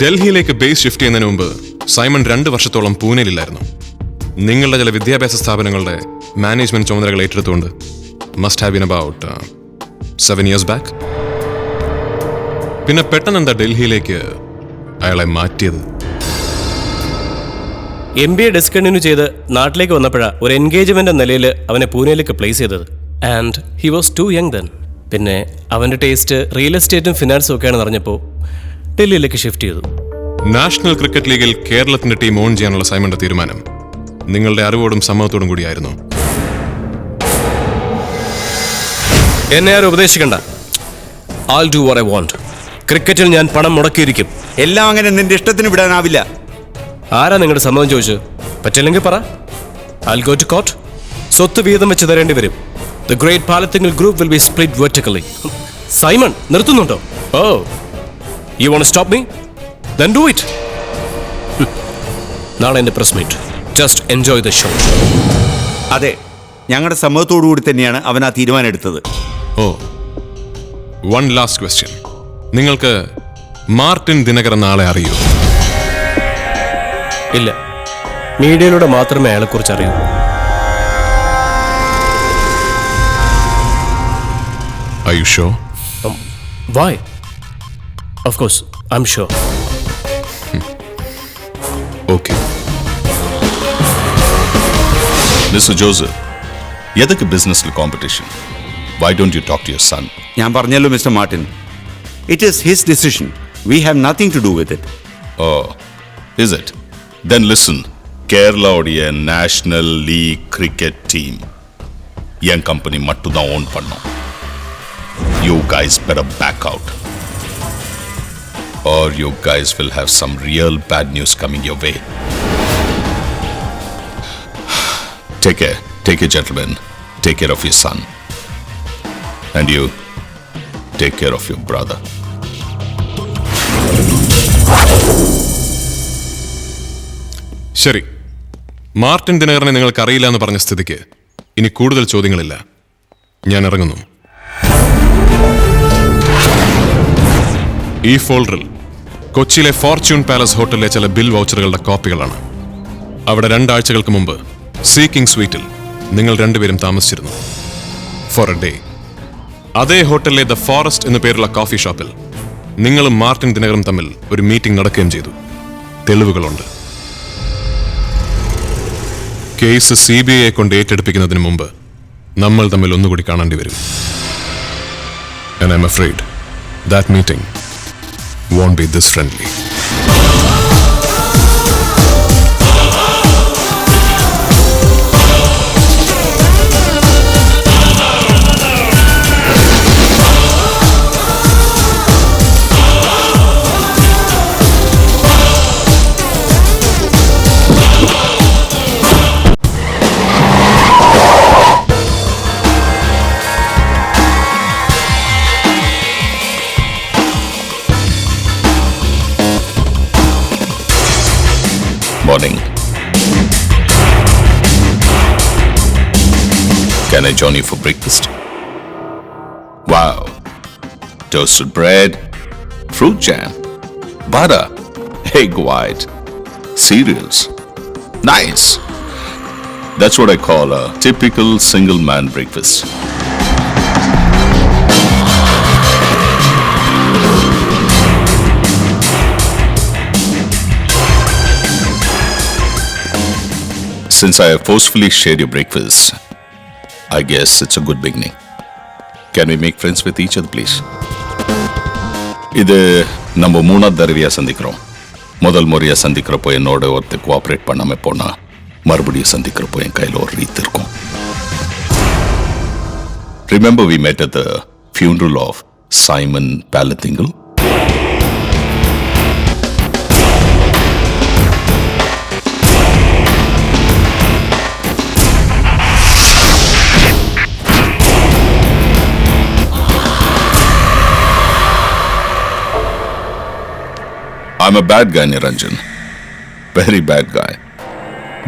ഡൽഹിയിലേക്ക് base shift ചെയ്യുന്നതിന് മുമ്പ് സൈമൺ 2 വർഷത്തോളം പൂനെയിലായിരുന്നു. നിങ്ങളുടെ ചില വിദ്യാഭ്യാസ സ്ഥാപനങ്ങളുടെ മാനേജ്മെന്റ് ചുമതലകൾ ഏറ്റെടുത്തുകൊണ്ട് must have been about 7 years back. പിന്നെ പെട്ടെന്ന് എന്താ ഡൽഹിയിലേക്ക് അയാളെ മാറ്റിയത്? MBA ഡിസ്കണ്ടിന്യൂ ചെയ്ത് നാട്ടിലേക്ക് വന്നപ്പോഴാണ് ഒരു എൻഗേജ്മെന്റ് എന്ന നിലയിൽ അവനെ പൂനെയിലേക്ക് പ്ലേസ് ചെയ്തത്. And he was too young then. പിന്നെ അവൻ്റെ ടേസ്റ്റ് റിയൽ എസ്റ്റേറ്റും ഫിനാൻസും ഒക്കെയാണെന്ന് അറിഞ്ഞപ്പോൾ ഡൽഹിയിലേക്ക് ഷിഫ്റ്റ് ചെയ്തു. നാഷണൽ ക്രിക്കറ്റ് ലീഗിൽ കേരളത്തിന്റെ ടീം ഓൺ ചെയ്യാനുള്ള സൈമന്റെ തീരുമാനം നിങ്ങളുടെ അറിവോടും സമ്മതത്തോടും കൂടിയായിരുന്നു. എന്നെ ആരും ഉപദേശിക്കണ്ട. I'll do what I want. ക്രിക്കറ്റിൽ ഞാൻ പണം മുടക്കിയിരിക്കും. എല്ലാം അങ്ങനെ നിന്റെ ഇഷ്ടത്തിന് വിടാനാവില്ല. ആരാ നിങ്ങളുടെ സമ്മതം ചോദിച്ചത്? പറ്റില്ലെങ്കിൽ പറ. I'll go to court. സ്വത്ത് വീതം വെച്ച് തരേണ്ടി വരും. The great Palathingal group will be split vertically. Simon നിർത്തുന്നുണ്ടോ? Oh, you want to stop me? Then do it. നാളെ എൻ്റെ press meet. Just enjoy the show. അതെ, ഞങ്ങളുടെ സമ്മതത്തോടു കൂടി തന്നെയാണ് അവൻ ആ തീരുമാനം എടുത്തത്. ഓ, വൺ ലാസ്റ്റ് ക്വസ്റ്റ്യൻ. നിങ്ങൾക്ക് മാർട്ടിൻ ദിനകർ എന്ന ആളെ അറിയൂ? ഇല്ല, മീഡിയയിലൂടെ മാത്രമേ അയാളെക്കുറിച്ച് അറിയൂ. Are you sure? Why? Of course, I'm sure. Okay. Mr. Joseph, എതൊക്കെ ബിസിനസ്സിൽ competition? Why don't you talk to your son? ഞാൻ പറഞ്ഞല്ലോ mister Martin, it is his decision. We have nothing to do with it. Oh, is it? Then listen, Kerala உடைய national league cricket team என் company மட்டும் தான் own பண்ணோம். You guys better back out, or you guys will have some real bad news coming your way. Take care, gentlemen. Take care of your son, and you take care of your brother. ശരി, Martin ദിനകറിനെ നിങ്ങൾക്ക് അറിയില്ല എന്ന് പറഞ്ഞ സ്ഥിതിക്ക് ഇനി കൂടുതൽ ചോദ്യങ്ങളില്ല. ഞാൻ ഇറങ്ങുന്നു. ഈ ഫോൾഡറിൽ കൊച്ചിയിലെ ഫോർച്യൂൺ പാലസ് ഹോട്ടലിലെ ചില ബിൽ വൗച്ചറുകളുടെ കോപ്പികളാണ്. അവിടെ 2 ആഴ്ചകൾക്ക് മുമ്പ് സീക്കിംഗ് സ്വീറ്റിൽ നിങ്ങൾ 2 പേരും താമസിച്ചിരുന്നു ഫോർ എ ഡേ. അതേ ഹോട്ടലിലെ ദ ഫോറസ്റ്റ് എന്നു പേരുള്ള കോഫി ഷോപ്പിൽ നിങ്ങളും മാർട്ടിൻ ദിനകറും തമ്മിൽ ഒരു മീറ്റിംഗ് നടക്കുകയും ചെയ്തു. തെളിവുകളുണ്ട്. കേസ് CBI കൊണ്ട് ഏറ്റെടുപ്പിക്കുന്നതിന് മുമ്പ് നമ്മൾ തമ്മിൽ ഒന്നുകൂടി കാണേണ്ടി വരും. And I'm afraid that meeting won't be this friendly. Morning. Can I join you for breakfast? Wow. Toasted bread, fruit jam, butter, egg white, cereals. Nice. That's what I call a typical single man breakfast. Since I have forcefully shared your breakfast, I guess it's a good beginning. Can we make friends with each other, please? இது நம்ம 3வது தடவையா சந்திக்கிறோம். முதல் முறையா சந்திக்கிறப்போ என்னோட ஒருத்தர் cooperate பண்ணாம போனா மறுபடியும் சந்திக்கிறப்போ என் கையில் ஒரு ரீத் இருக்கும். Remember we met at the funeral of Simon Palathingal? I'm a bad guy, Niranjan. Very bad guy.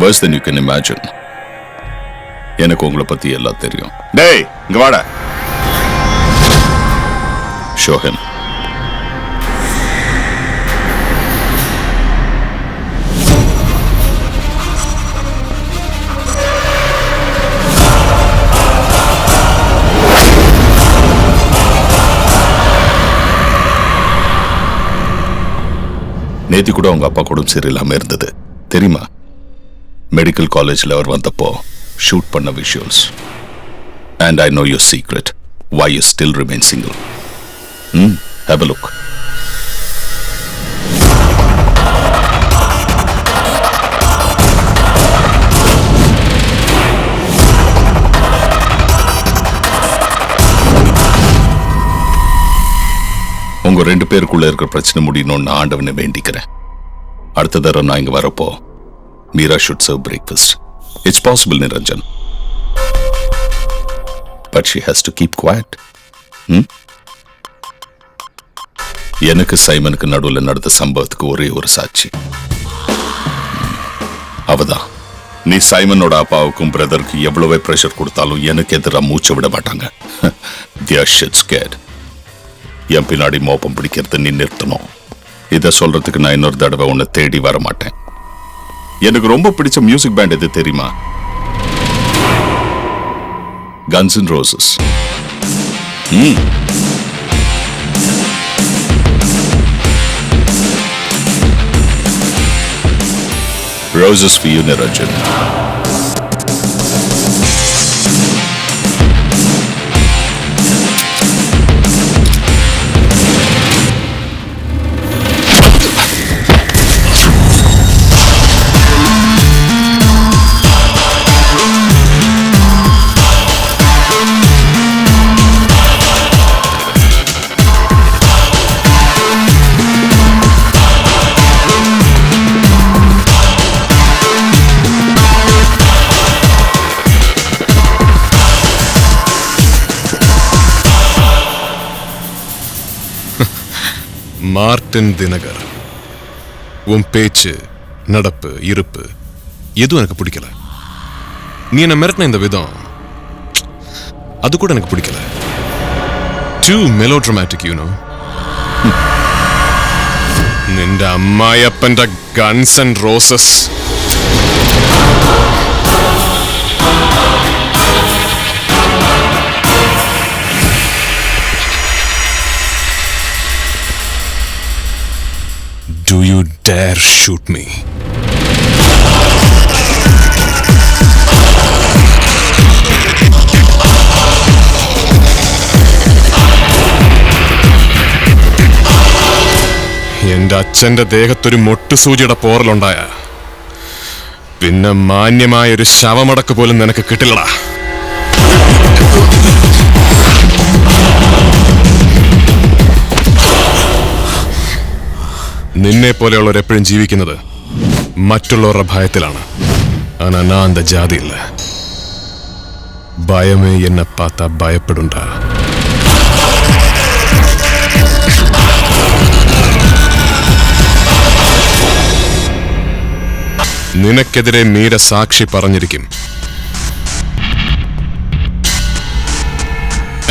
Worse than you can imagine. எனக்கு உங்களை பத்தி எல்லாம் தெரியும். டேய், இங்க வாடா. Show him. நேத்தி கூட அவங்க அப்பா கூட சரியில்லாம இருந்தது தெரியுமா? மெடிக்கல் காலேஜில் அவர் வந்தப்போ ஷூட் பண்ண visuals. And I know your secret why you still remain single. Have a look. உங்க 2 பேருக்குள்ள இருக்கிற பிரச்சனை முடியணும்னு ஆண்டவனை வேண்டிக்கிறேன். அடுத்த தடவை நான் இங்க வரப்போ Meera should serve breakfast. It's possible, Niranjan. But she has to keep quiet. எனக்கு சைமனுக்கு நடுவில் நடந்த சம்பவத்துக்கு ஒரே ஒரு சாட்சி அவதான். நீ சைமனோட அப்பாவுக்கும் பிரதருக்கு எவ்வளவு பிரஷர் கொடுத்தாலும் எனக்கு எதிராக மூச்சு விட மாட்டாங்க. They are shit scared. என் பின்னாடி மோப்பம் பிடிக்கிறது நீ நிறுத்தணும். இதை சொல்றதுக்கு நான் இன்னொரு தடவை உன்னை தேடி வர மாட்டேன். எனக்கு ரொம்ப பிடிச்ச மியூசிக் பேண்ட் எது தெரியுமா? Guns N' Roses. Roses for you, Niranjan. Martin Dinakar, உன் பேச்சு, நடப்பு, இருப்பு எதுவும் எனக்கு பிடிக்கல. நீ என்ன மிரட்டின இந்த விதம் அது கூட எனக்கு பிடிக்கல. Too melodramatic, you know. നിന്റെ അമ്മായപ്പന്റെ guns and roses. Do you dare shoot me? എന്റെ അച്ഛന്റെ ദേഹത്തൊരു മൊട്ടുസൂചിയുടെ പോറലുണ്ടായ പിന്നെ മാന്യമായൊരു ശവമടക്ക് പോലും നിനക്ക് കിട്ടില്ലടാ. നിന്നെ പോലെയുള്ളവർ എപ്പോഴും ജീവിക്കുന്നത് മറ്റുള്ളവരുടെ ഭയത്തിലാണ്. ആനാ ഞാൻ அந்த ஜாதி இல்ல. பயமே என்ன பார்த்தா பயப்படுண்டா. നിനക്കെതിരെ മീര സാക്ഷി പറഞ്ഞിരിക്കും.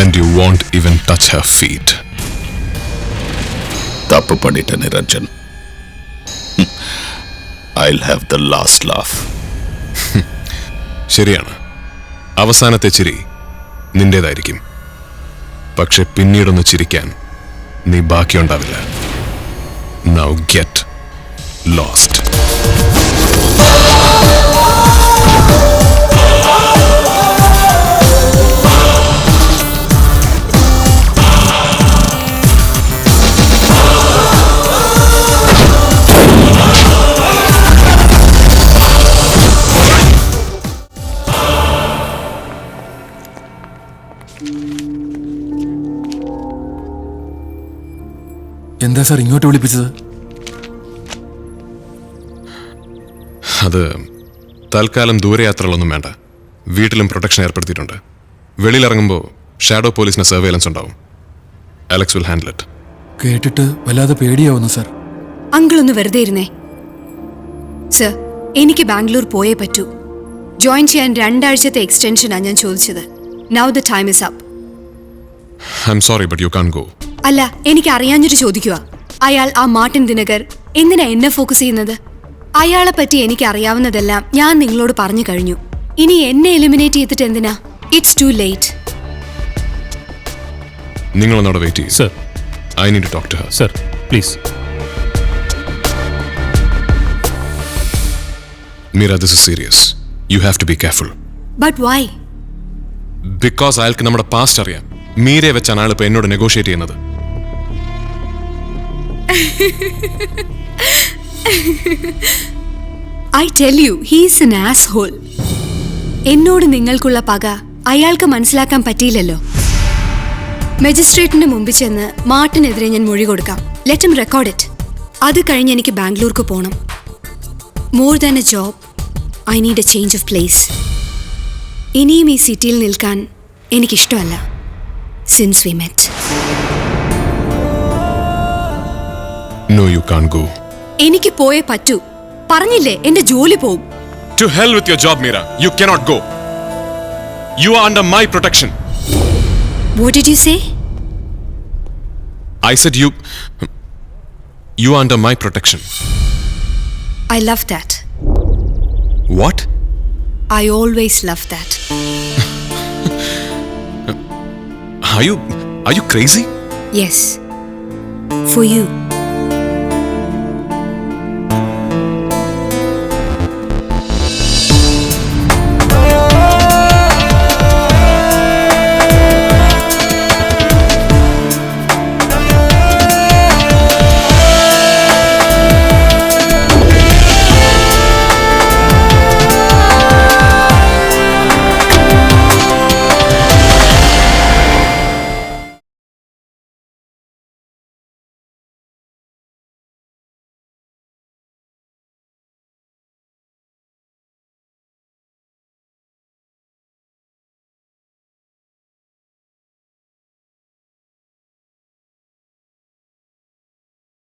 And you won't even touch her feet. தப்பு பண்ணிட்டேன் Niranjan. I'll have the last laugh. ശരിയാണ്, അവസാനത്തെ ചിരി നിന്റേതായിരിക്കും. പക്ഷെ പിന്നീടൊന്ന് ചിരിക്കാൻ നീ ബാക്കിയുണ്ടാവില്ല. Now get lost. എന്താ സാർ ഇങ്ങോട്ട് വിളിപ്പിച്ചത്? അത് തൽക്കാലം ദൂരയാത്രകളൊന്നും വേണ്ട. വീട്ടിലും പ്രൊട്ടക്ഷൻ ഏർപ്പെടുത്തിയിട്ടുണ്ട്. വെളിയിലിറങ്ങുമ്പോൾ ഷാഡോ പോലീസിന് സർവേലൻസ് ഉണ്ടാവും. Alex will handle it. കേട്ടിട്ട് വല്ലാതെ പേടിയാവുന്നു സാർ. അങ്കിൾ ഒന്ന് വെറുതെ ഇരുന്നേ. സർ, എനിക്ക് ബാംഗ്ലൂർ പോയേ പറ്റൂ. ജോയിൻ ചെയ്യാൻ 2 ആഴ്ചത്തെ എക്സ്റ്റൻഷനാണ് ഞാൻ ചോദിച്ചത്. Now the time is up. I am sorry but you can go. അല്ല, എനിക്ക് അറിയാഞ്ഞിട്ട് ചോദിക്കുക. അയാൾ ആ മാർട്ടിൻ ദിനകർ എന്തിനാ എന്നെ ഫോക്കസ് ചെയ്യുന്നത്? അയാളെ പറ്റി എനിക്ക് അറിയാവുന്നതെല്ലാം ഞാൻ നിങ്ങളോട് പറഞ്ഞു കഴിഞ്ഞു. ഇനി എന്നെ എലിമിനേറ്റ് ചെയ്തിട്ട് എന്തിനാ? It's too late. നിങ്ങളൊന്നവിടെ വെയിറ്റ് ചെയ്യും. Sir, I need to talk to her. Sir please. Meera, this is serious. You have to be careful. But why? Because അയാൾക്ക് നമ്മുടെ പാസ്റ്റ് അറിയാം. മീരയെ വെച്ചാണ് അയാൾ ഇപ്പൊ എന്നോട് നെഗോഷിയേറ്റ് ചെയ്യുന്നത്. I tell you, he's an asshole. എന്നോട് നിങ്ങൾക്കുള്ള പക അയാൾക്ക് മനസ്സിലാക്കാൻ പറ്റിയില്ലല്ലോ. മജിസ്ട്രേറ്റിന്റെ മുമ്പിൽ ചെന്ന് മാർട്ടിനെതിരെ ഞാൻ മൊഴി കൊടുക്കാം. Let him record it. അത് കഴിഞ്ഞ് എനിക്ക് ബാംഗ്ലൂർക്ക് പോകണം. More than A job, I need A change of place. ഇനിയും ഈ സിറ്റിയിൽ നിൽക്കാൻ എനിക്കിഷ്ടമല്ല. Since we met. No, you can't go. എനിക്ക് പോയേ പറ്റൂ. പറഞ്ഞില്ലേ, എന്റെ ജോലി പോവും. To hell with your job, Meera. You cannot go. You are under my protection. What did you say? I said you are under my protection. I love that. What? I always love that. Are you crazy? Yes. For you.